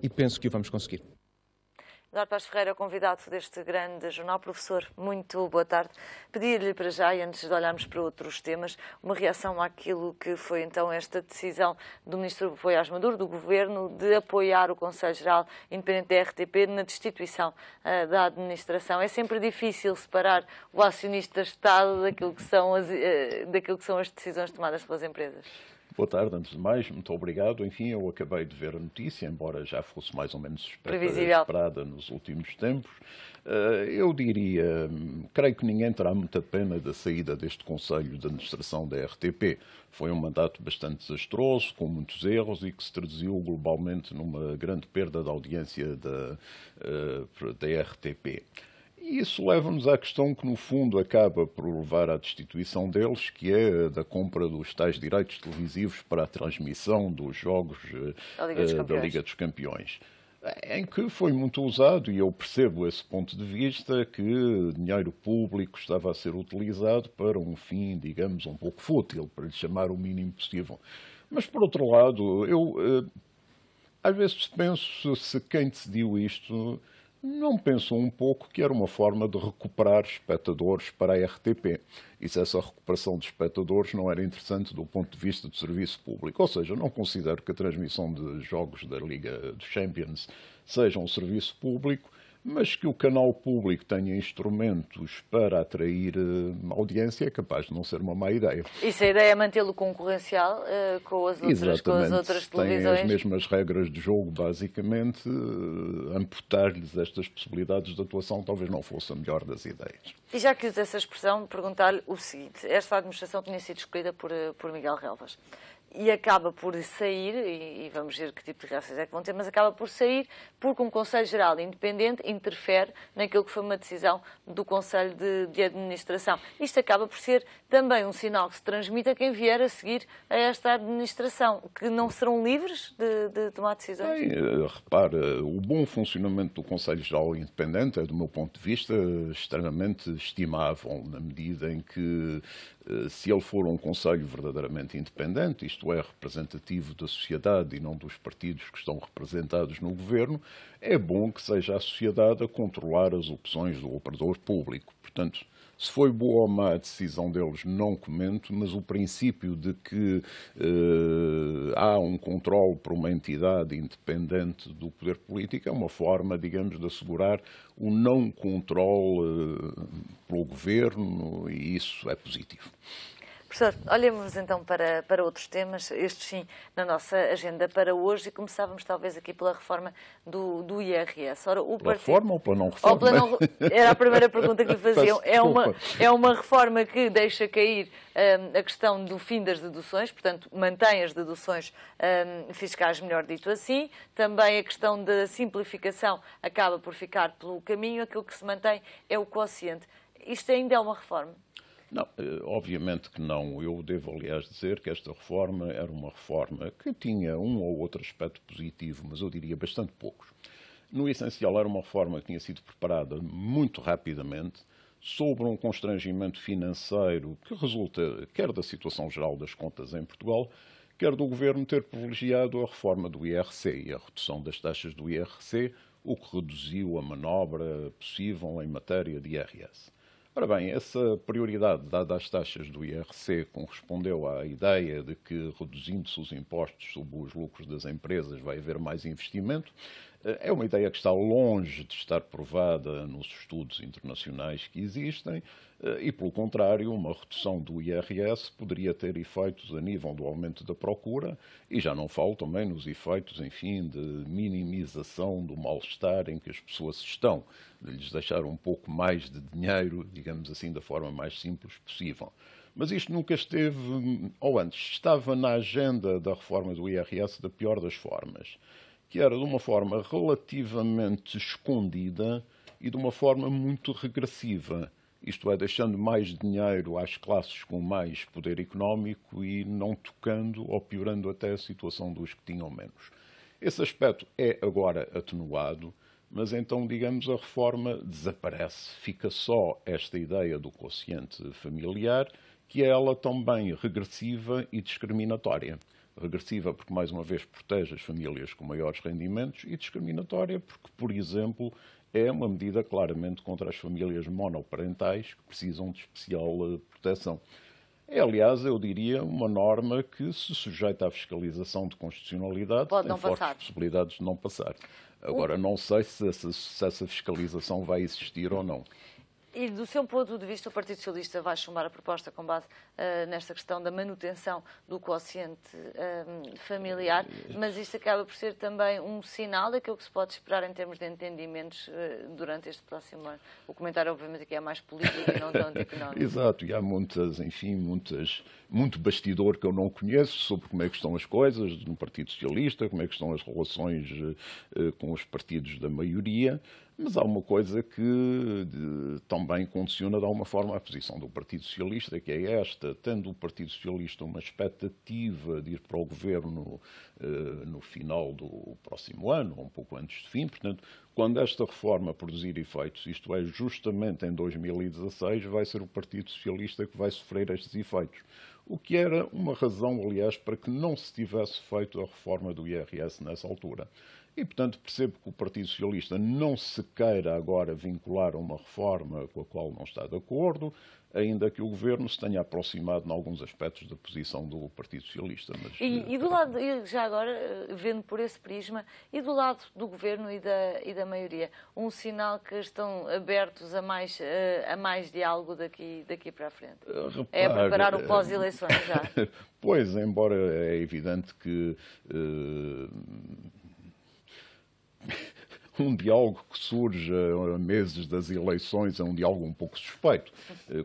e penso que o vamos conseguir. Eduardo Paes Ferreira, convidado deste grande jornal. Professor, muito boa tarde. Pedir-lhe para já, e antes de olharmos para outros temas, uma reação àquilo que foi então esta decisão do Ministro Boiás Maduro, do Governo, de apoiar o Conselho Geral Independente da RTP na destituição da administração. É sempre difícil separar o acionista-Estado daquilo que são as decisões tomadas pelas empresas. Boa tarde, antes de mais, muito obrigado. Enfim, eu acabei de ver a notícia, embora já fosse mais ou menos esperada nos últimos tempos. Eu diria, creio que ninguém terá muita pena da saída deste Conselho de Administração da RTP. Foi um mandato bastante desastroso, com muitos erros e que se traduziu globalmente numa grande perda de audiência da RTP. E isso leva-nos à questão que, no fundo, acaba por levar à destituição deles, que é da compra dos tais direitos televisivos para a transmissão dos jogos da Liga dos Campeões. Em que foi muito usado, e eu percebo esse ponto de vista, que dinheiro público estava a ser utilizado para um fim, digamos, um pouco fútil, para lhe chamar o mínimo possível. Mas, por outro lado, eu às vezes penso se quem decidiu isto não pensou um pouco que era uma forma de recuperar espectadores para a RTP. E se essa recuperação de espectadores não era interessante do ponto de vista do serviço público. Ou seja, não considero que a transmissão de jogos da Liga dos Champions seja um serviço público, mas que o canal público tenha instrumentos para atrair audiência é capaz de não ser uma má ideia. E se a ideia é mantê-lo concorrencial com as outras televisões? Têm as mesmas regras de jogo, basicamente, amputar-lhes estas possibilidades de atuação talvez não fosse a melhor das ideias. E já que uso essa expressão, perguntar-lhe o seguinte: esta administração tinha sido escolhida por Miguel Relvas. E acaba por sair, e vamos ver que tipo de reações é que vão ter, mas acaba por sair porque um Conselho Geral Independente interfere naquilo que foi uma decisão do Conselho de Administração. Isto acaba por ser também um sinal que se transmite a quem vier a seguir a esta administração, que não serão livres de tomar decisões. Bem, repara, o bom funcionamento do Conselho Geral Independente é, do meu ponto de vista, extremamente estimável, na medida em que, se ele for um Conselho verdadeiramente independente, isto é, representativo da sociedade e não dos partidos que estão representados no governo, é bom que seja a sociedade a controlar as opções do operador público. Portanto, se foi boa ou má a decisão deles, não comento, mas o princípio de que há um controle por uma entidade independente do poder político é uma forma, digamos, de assegurar o não controle pelo governo, e isso é positivo. Professor, olhemos então para outros temas, estes sim, na nossa agenda para hoje, e começávamos talvez aqui pela reforma do IRS. Ora, pela reforma ou pela não reforma? Era a primeira pergunta que lhe faziam. É uma reforma que deixa cair a questão do fim das deduções, portanto, mantém as deduções fiscais, melhor dito assim. Também a questão da simplificação acaba por ficar pelo caminho. Aquilo que se mantém é o quociente. Isto ainda é uma reforma? Não, obviamente que não. Eu devo, aliás, dizer que esta reforma era uma reforma que tinha um ou outro aspecto positivo, mas eu diria bastante poucos. No essencial, era uma reforma que tinha sido preparada muito rapidamente, sobre um constrangimento financeiro que resulta quer da situação geral das contas em Portugal, quer do Governo ter privilegiado a reforma do IRC e a redução das taxas do IRC, o que reduziu a manobra possível em matéria de IRS. Ora bem, essa prioridade dada às taxas do IRC correspondeu à ideia de que, reduzindo-se os impostos sobre os lucros das empresas, vai haver mais investimento. É uma ideia que está longe de estar provada nos estudos internacionais que existem e, pelo contrário, uma redução do IRS poderia ter efeitos a nível do aumento da procura e já não falo também nos efeitos, enfim, de minimização do mal-estar em que as pessoas estão, de lhes deixar um pouco mais de dinheiro, digamos assim, da forma mais simples possível. Mas isto nunca esteve, ou antes, estava na agenda da reforma do IRS da pior das formas, que era de uma forma relativamente escondida e de uma forma muito regressiva. Isto é, deixando mais dinheiro às classes com mais poder económico e não tocando ou piorando até a situação dos que tinham menos. Esse aspecto é agora atenuado, mas então, digamos, a reforma desaparece. Fica só esta ideia do quociente familiar, que é ela também regressiva e discriminatória. Regressiva porque, mais uma vez, protege as famílias com maiores rendimentos e discriminatória porque, por exemplo, é uma medida claramente contra as famílias monoparentais que precisam de especial proteção. É, aliás, eu diria, uma norma que, se sujeita à fiscalização de constitucionalidade, tem fortes possibilidades de não passar. Agora, não sei se essa fiscalização vai existir ou não. E, do seu ponto de vista, o Partido Socialista vai chumbar a proposta com base nesta questão da manutenção do quociente familiar, mas isto acaba por ser também um sinal daquilo que se pode esperar em termos de entendimentos durante este próximo ano. O comentário, obviamente, aqui é mais político e não tanto económico. Exato, e há muito bastidor que eu não conheço sobre como é que estão as coisas no Partido Socialista, como é que estão as relações com os partidos da maioria. Mas há uma coisa que também condiciona de alguma forma a posição do Partido Socialista, que é esta: tendo o Partido Socialista uma expectativa de ir para o governo no final do próximo ano, ou um pouco antes de fim, portanto, quando esta reforma produzir efeitos, isto é, justamente em 2016, vai ser o Partido Socialista que vai sofrer estes efeitos. O que era uma razão, aliás, para que não se tivesse feito a reforma do IRS nessa altura. E, portanto, percebo que o Partido Socialista não se queira agora vincular a uma reforma com a qual não está de acordo, ainda que o Governo se tenha aproximado em alguns aspectos da posição do Partido Socialista. Mas, e do lado, já agora, vendo por esse prisma, e do lado do Governo e da maioria, um sinal que estão abertos a mais diálogo daqui para a frente? Repare, é preparar o pós-eleições já? Pois, embora é evidente que um diálogo que surge a meses das eleições é um diálogo um pouco suspeito.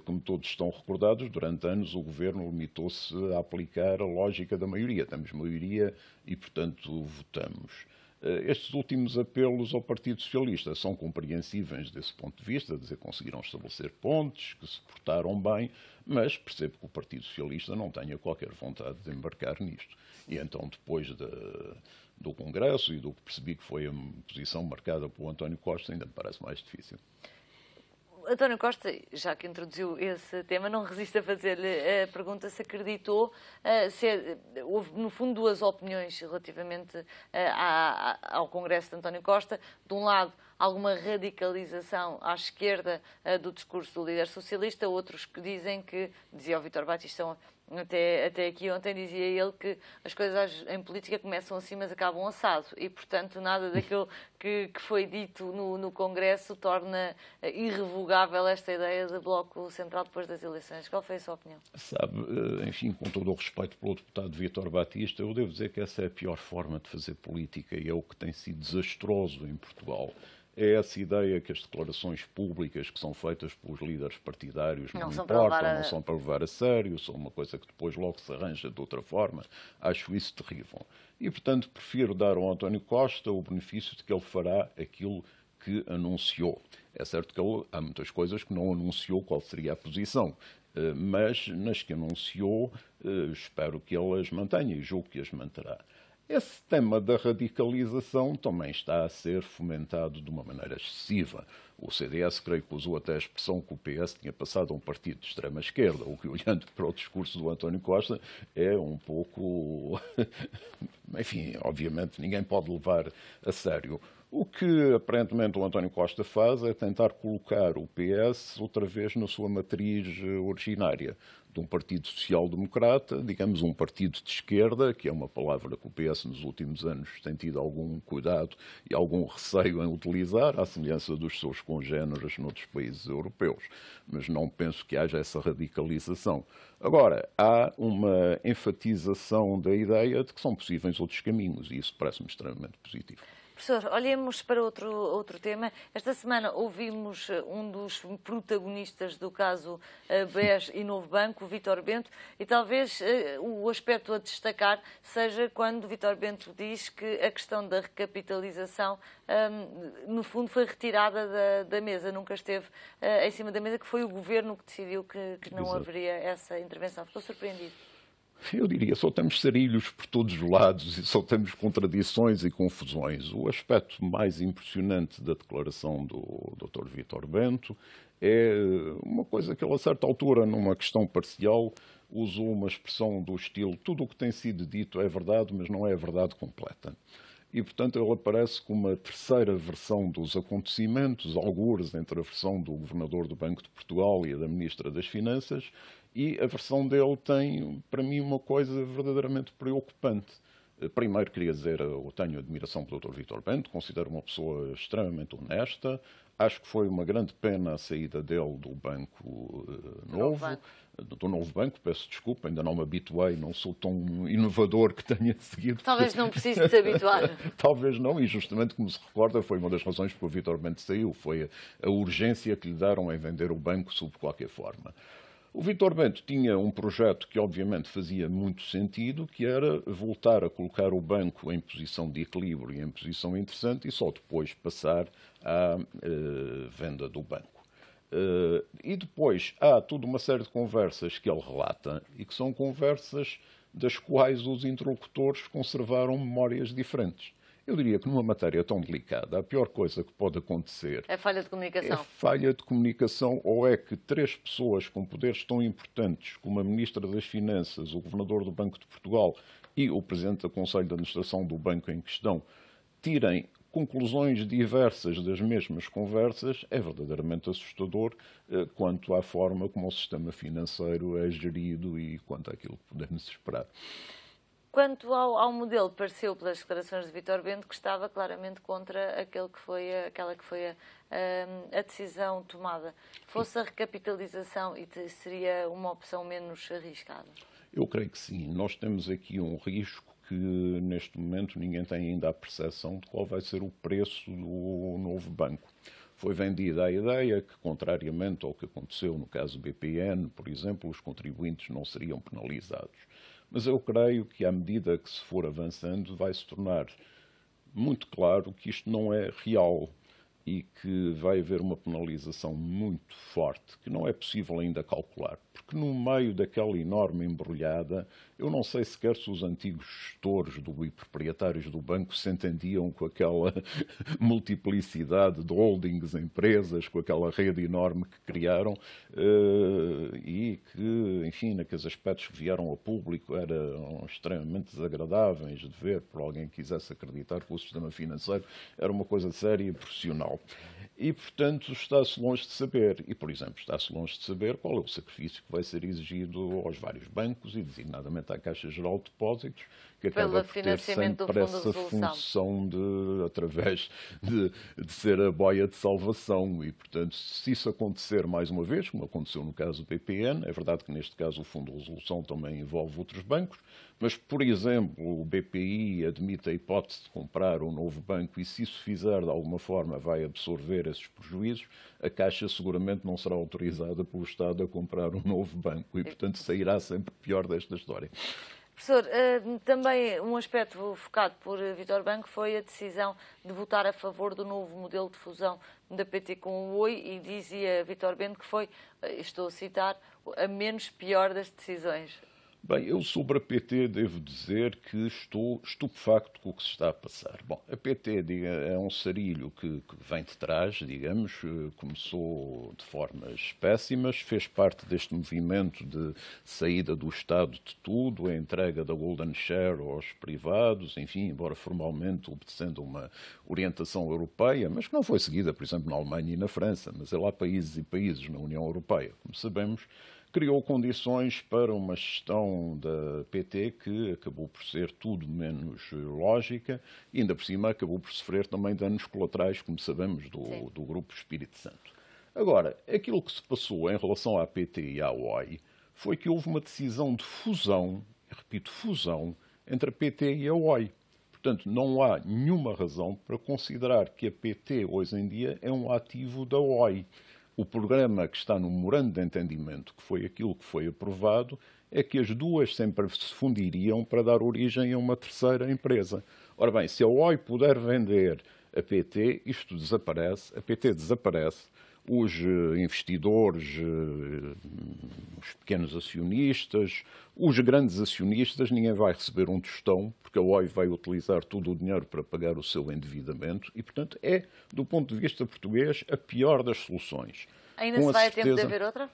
Como todos estão recordados, durante anos o Governo limitou-se a aplicar a lógica da maioria. Temos maioria e, portanto, votamos. Estes últimos apelos ao Partido Socialista são compreensíveis desse ponto de vista, dizer, conseguiram estabelecer pontes, que se portaram bem, mas percebo que o Partido Socialista não tenha qualquer vontade de embarcar nisto. E então, depois do Congresso e do que percebi que foi a posição marcada pelo António Costa, ainda me parece mais difícil. António Costa, já que introduziu esse tema, não resiste a fazer-lhe a pergunta se acreditou, houve no fundo duas opiniões relativamente ao Congresso de António Costa. De um lado, alguma radicalização à esquerda do discurso do líder socialista, outros que dizem que, dizia o Vítor Batista até aqui ontem, dizia ele que as coisas em política começam assim, mas acabam assado. E, portanto, nada daquilo que foi dito no Congresso torna irrevogável esta ideia de bloco central depois das eleições. Qual foi a sua opinião? Sabe, enfim, com todo o respeito pelo deputado Vítor Batista, eu devo dizer que essa é a pior forma de fazer política e é o que tem sido desastroso em Portugal. É essa ideia que as declarações públicas que são feitas pelos líderes partidários não importam, não são para levar a sério, são uma coisa que depois logo se arranja de outra forma. Acho isso terrível. E, portanto, prefiro dar ao António Costa o benefício de que ele fará aquilo que anunciou. É certo que há muitas coisas que não anunciou qual seria a posição, mas nas que anunciou, espero que ele as mantenha e julgo que as manterá. Esse tema da radicalização também está a ser fomentado de uma maneira excessiva. O CDS, creio que usou até a expressão que o PS tinha passado a um partido de extrema-esquerda, o que, olhando para o discurso do António Costa, é um pouco... Enfim, obviamente ninguém pode levar a sério. O que, aparentemente, o António Costa faz é tentar colocar o PS outra vez na sua matriz originária, de um partido social-democrata, digamos um partido de esquerda, que é uma palavra que o PS nos últimos anos tem tido algum cuidado e algum receio em utilizar, à semelhança dos seus congêneres noutros países europeus. Mas não penso que haja essa radicalização. Agora, há uma enfatização da ideia de que são possíveis outros caminhos, e isso parece-me extremamente positivo. Professor, olhemos para outro tema. Esta semana ouvimos um dos protagonistas do caso BES e Novo Banco, o Vítor Bento, e talvez o aspecto a destacar seja quando o Vítor Bento diz que a questão da recapitalização, no fundo, foi retirada da mesa, nunca esteve em cima da mesa, que foi o Governo que decidiu que não haveria essa intervenção. Ficou surpreendido? Eu diria, só temos sarilhos por todos os lados e só temos contradições e confusões. O aspecto mais impressionante da declaração do Dr. Vítor Bento é uma coisa que ele, a certa altura, numa questão parcial, usou uma expressão do estilo: tudo o que tem sido dito é verdade, mas não é a verdade completa. E, portanto, ele aparece como uma terceira versão dos acontecimentos, algures entre a versão do governador do Banco de Portugal e a da Ministra das Finanças, e a versão dele tem, para mim, uma coisa verdadeiramente preocupante. Primeiro, queria dizer, eu tenho admiração pelo Dr. Vítor Bento, considero uma pessoa extremamente honesta. Acho que foi uma grande pena a saída dele do Banco Novo. Do novo banco, peço desculpa, ainda não me habituei, não sou tão inovador que tenha seguido. Talvez não precise de se habituar. Talvez não, e justamente como se recorda, foi uma das razões porque o Vítor Bento saiu, foi a urgência que lhe deram em vender o banco sob qualquer forma. O Vítor Bento tinha um projeto que obviamente fazia muito sentido, que era voltar a colocar o banco em posição de equilíbrio e em posição interessante e só depois passar à venda do banco. E depois há toda uma série de conversas que ele relata e que são conversas das quais os interlocutores conservaram memórias diferentes. Eu diria que numa matéria tão delicada, a pior coisa que pode acontecer é falha de comunicação. É falha de comunicação, ou é que três pessoas com poderes tão importantes como a Ministra das Finanças, o Governador do Banco de Portugal e o Presidente do Conselho de Administração do banco em questão tirem conclusões diversas das mesmas conversas. É verdadeiramente assustador quanto à forma como o sistema financeiro é gerido e quanto àquilo que podemos esperar. Quanto ao modelo, pareceu pelas declarações de Vítor Bento que estava claramente contra aquela que foi a decisão tomada. Fosse a recapitalização e seria uma opção menos arriscada? Eu creio que sim. Nós temos aqui um risco que neste momento ninguém tem ainda a percepção de qual vai ser o preço do novo banco. Foi vendida a ideia que, contrariamente ao que aconteceu no caso do BPN, por exemplo, os contribuintes não seriam penalizados. Mas eu creio que, à medida que se for avançando, vai se tornar muito claro que isto não é real e que vai haver uma penalização muito forte, que não é possível ainda calcular. Porque no meio daquela enorme embrulhada, eu não sei sequer se os antigos gestores e proprietários do banco se entendiam com aquela multiplicidade de holdings, empresas, com aquela rede enorme que criaram e que, enfim, naqueles aspectos que vieram ao público eram extremamente desagradáveis de ver por alguém que quisesse acreditar que o sistema financeiro era uma coisa séria e profissional. E, portanto, está-se longe de saber. E, por exemplo, está-se longe de saber qual é o sacrifício que vai ser exigido aos vários bancos e, designadamente, à Caixa Geral de Depósitos, que acaba por ter sempre essa função de, através de ser a boia de salvação. E, portanto, se isso acontecer mais uma vez, como aconteceu no caso do BPN, é verdade que neste caso o Fundo de Resolução também envolve outros bancos, mas, por exemplo, o BPI admite a hipótese de comprar um novo banco e, se isso fizer, de alguma forma, vai absorver esses prejuízos, a Caixa seguramente não será autorizada pelo Estado a comprar um novo banco e, portanto, sairá sempre pior desta história. Professor, também um aspecto focado por Vítor Bento foi a decisão de votar a favor do novo modelo de fusão da PT com o Oi e dizia Vítor Bento que foi, estou a citar, a menos pior das decisões. Bem, eu sobre a PT devo dizer que estou estupefacto com o que se está a passar. Bom, a PT é um sarilho que vem de trás, digamos, começou de formas péssimas, fez parte deste movimento de saída do Estado de tudo, a entrega da Golden Share aos privados, enfim, embora formalmente obedecendo uma orientação europeia, mas que não foi seguida, por exemplo, na Alemanha e na França, mas há países e países na União Europeia, como sabemos, criou condições para uma gestão da PT que acabou por ser tudo menos lógica e, ainda por cima, acabou por sofrer também danos colaterais, como sabemos, do Grupo Espírito Santo. Agora, aquilo que se passou em relação à PT e à OI foi que houve uma decisão de fusão, repito, fusão, entre a PT e a OI. Portanto, não há nenhuma razão para considerar que a PT, hoje em dia, é um ativo da OI. O programa que está no memorando de entendimento, que foi aquilo que foi aprovado, é que as duas sempre se fundiriam para dar origem a uma terceira empresa. Ora bem, se a OI puder vender a PT, isto desaparece, a PT desaparece, os investidores, os pequenos acionistas, os grandes acionistas, ninguém vai receber um tostão, porque a OI vai utilizar todo o dinheiro para pagar o seu endividamento e, portanto, é, do ponto de vista português, a pior das soluções. Ainda se vai a tempo de haver outra?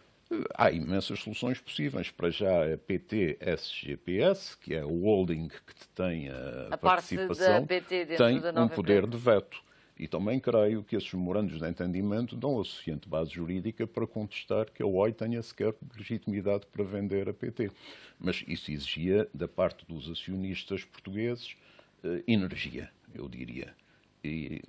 Há imensas soluções possíveis. Para já a PT-SGPS, que é o holding que detém a participação, tem um poder de veto. E também creio que esses memorandos de entendimento dão a suficiente base jurídica para contestar que a Oi tenha sequer legitimidade para vender a PT. Mas isso exigia, da parte dos acionistas portugueses, energia, eu diria. E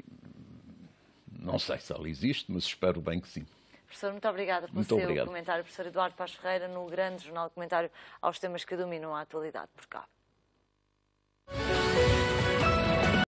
não sei se ela existe, mas espero bem que sim. Professor, muito obrigada pelo seu comentário. Professor Eduardo Paz Ferreira, no grande jornal de comentário aos temas que dominam a atualidade por cá.